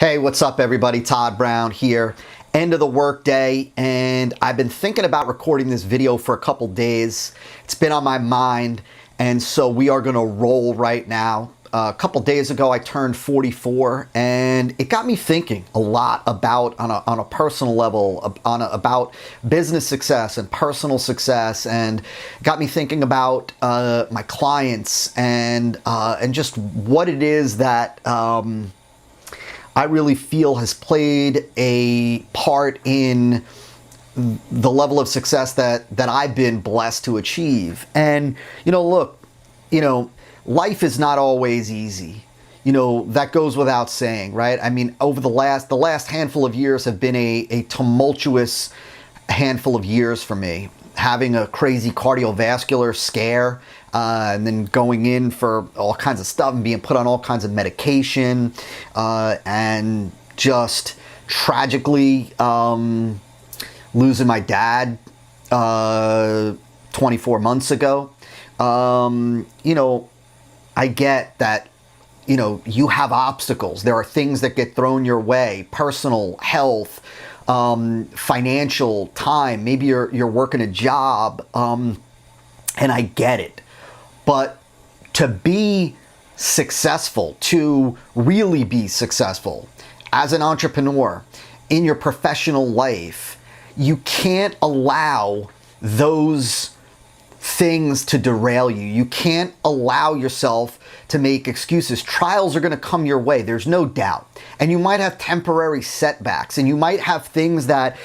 Hey, what's up everybody? Todd Brown here. End of the work day, and I've been thinking about recording this video for a couple days. It's been on my mind, and so we are gonna roll right now. A couple days ago I turned 44, and it got me thinking a lot about, on a personal level, about business success and personal success, and got me thinking about my clients and just what it is that I really feel has played a part in the level of success that I've been blessed to achieve. And, look, life is not always easy. That goes without saying, right? I mean, over the last handful of years have been a tumultuous handful of years for me. Having a crazy cardiovascular scare, and then going in for all kinds of stuff and being put on all kinds of medication, and just tragically losing my dad 24 months ago. I get that, you have obstacles. There are things that get thrown your way, personal, health, financial, time. Maybe you're working a job, and I get it. But to be successful, to really be successful as an entrepreneur in your professional life, you can't allow those things to derail you. You can't allow yourself to make excuses. Trials are going to come your way, there's no doubt. And you might have temporary setbacks, and you might have things that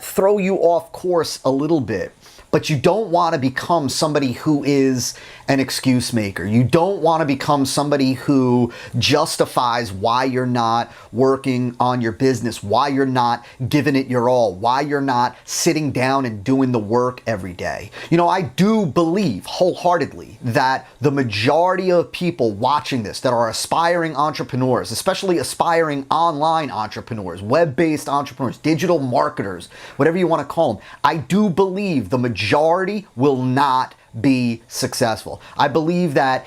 throw you off course a little bit. But you don't want to become somebody who is an excuse maker. You don't want to become somebody who justifies why you're not working on your business, why you're not giving it your all, why you're not sitting down and doing the work every day. I do believe wholeheartedly that the majority of people watching this that are aspiring entrepreneurs, especially aspiring online entrepreneurs, web-based entrepreneurs, digital marketers, whatever you want to call them, I do believe the majority will not be successful. I believe that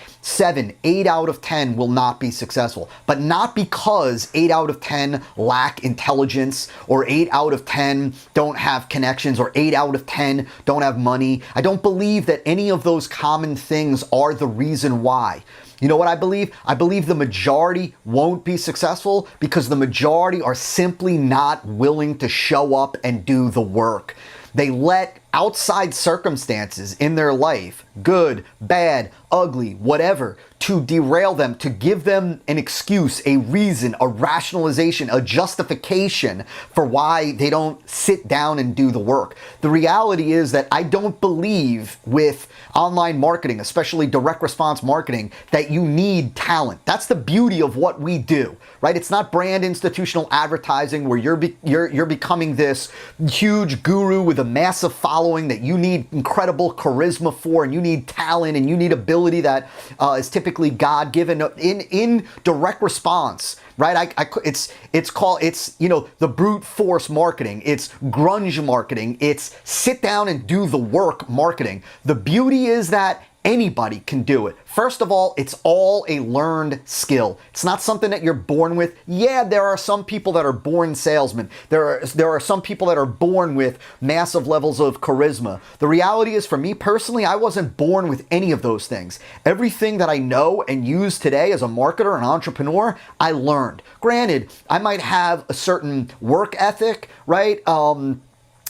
8 out of 10 will not be successful, but not because 8 out of 10 lack intelligence, or 8 out of 10 don't have connections, or 8 out of 10 don't have money. I don't believe that any of those common things are the reason why. You know what I believe? I believe the majority won't be successful because the majority are simply not willing to show up and do the work. They let outside circumstances in their life, good, bad, ugly, whatever, to derail them, to give them an excuse, a reason, a rationalization, a justification for why they don't sit down and do the work. The reality is that I don't believe with online marketing, especially direct response marketing, that you need talent. That's the beauty of what we do, right? It's not brand institutional advertising where you're becoming this huge guru with a massive following that you need incredible charisma for, and you need talent, and you need ability that is typically God-given. In direct response, right? It's the brute force marketing. It's grunge marketing. It's sit down and do the work marketing. The beauty is that anybody can do it. First of all, it's all a learned skill. It's not something that you're born with. Yeah, there are some people that are born salesmen. There are some people that are born with massive levels of charisma. The reality is, for me personally, I wasn't born with any of those things. Everything that I know and use today as a marketer and entrepreneur, I learned. Granted, I might have a certain work ethic, right?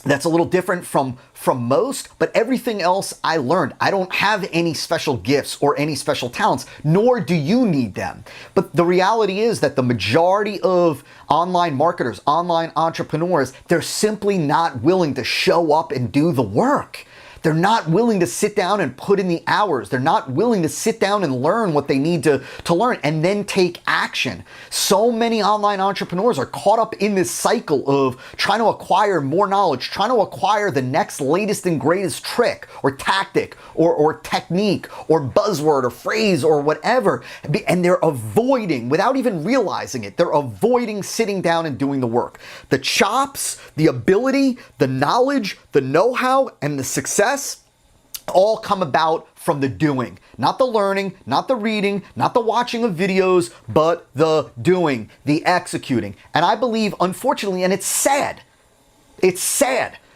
That's a little different from most, but everything else I learned. I don't have any special gifts or any special talents, nor do you need them. But the reality is that the majority of online marketers, online entrepreneurs, they're simply not willing to show up and do the work. They're not willing to sit down and put in the hours. They're not willing to sit down and learn what they need to learn and then take action. So many online entrepreneurs are caught up in this cycle of trying to acquire more knowledge, trying to acquire the next latest and greatest trick or tactic or technique or buzzword or phrase or whatever. And they're avoiding, without even realizing it, they're avoiding sitting down and doing the work. The chops, the ability, the knowledge, the know-how, and the success all come about from the doing. Not the learning, not the reading, not the watching of videos, but the doing, the executing. And I believe, unfortunately, and it's sad,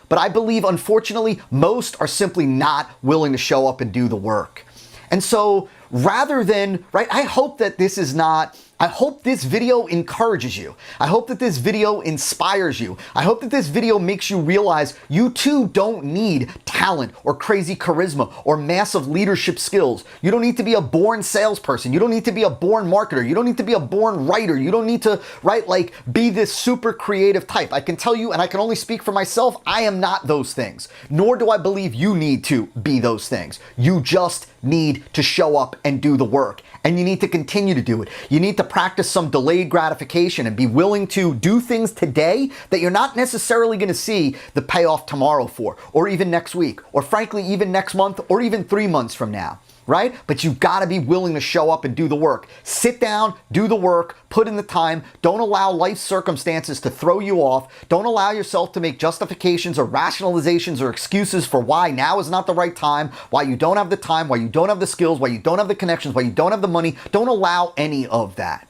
but I believe, unfortunately, most are simply not willing to show up and do the work. And so rather than, right, I hope this video encourages you. I hope that this video inspires you. I hope that this video makes you realize you too don't need talent or crazy charisma or massive leadership skills. You don't need to be a born salesperson. You don't need to be a born marketer. You don't need to be a born writer. You don't need to, right, like be this super creative type. I can tell you, and I can only speak for myself, I am not those things. Nor do I believe you need to be those things. You just need to show up and do the work. And you need to continue to do it. You need to practice some delayed gratification and be willing to do things today that you're not necessarily going to see the payoff tomorrow for, or even next week, or frankly, even next month, or even 3 months from now, right? But you've got to be willing to show up and do the work. Sit down, do the work, put in the time. Don't allow life circumstances to throw you off. Don't allow yourself to make justifications or rationalizations or excuses for why now is not the right time, why you don't have the time, why you don't have the skills, why you don't have the connections, why you don't have the money. Don't allow any of that.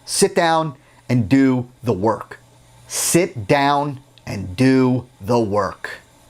Sit down and do the work. Sit down and do the work.